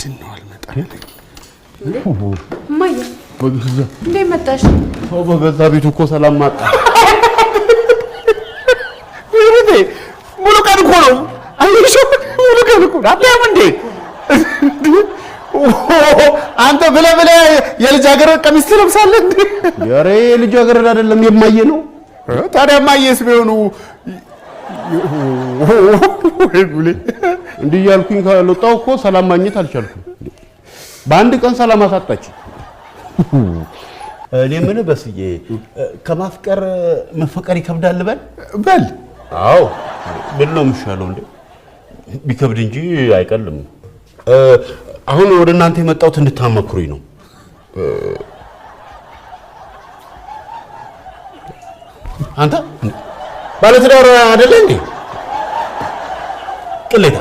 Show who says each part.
Speaker 1: ምንድነው አልመጣም
Speaker 2: ማየ እንዴ መጣሽ
Speaker 1: ሰው በገዛ ቤቱ እኮ ሰላም ማጣ ይሄ ሙሉ ቀን እኮ ነው አይሽ ሙሉ ቀን እኮ አታየም እንዴ አንተ ብለ የልጃገረድ ቀሚስ ትለብሳለህ እንዴ ኧረ የልጃገረድ አይደለም የማየ ነው ታዲያ ማየስ ቢሆኑ ወይጉሌ እንዲህ ያልኩኝ ካልወጣው እኮ ሰላም ማግኘት አልቻልኩም በአንድ ቀን ሰላም አሳጣች እኔ ምን በስዬ ከማፍቀር መፈቀር ይከብዳል በል አዎ ምን ነው የምሻለው እንዴ ቢከብድ እንጂ አይቀልም አሁን ወደ እናንተ የመጣሁት እንድታመክሩኝ ነው አንተ ባለትዳር አይደለ እንዴ ቅሌታ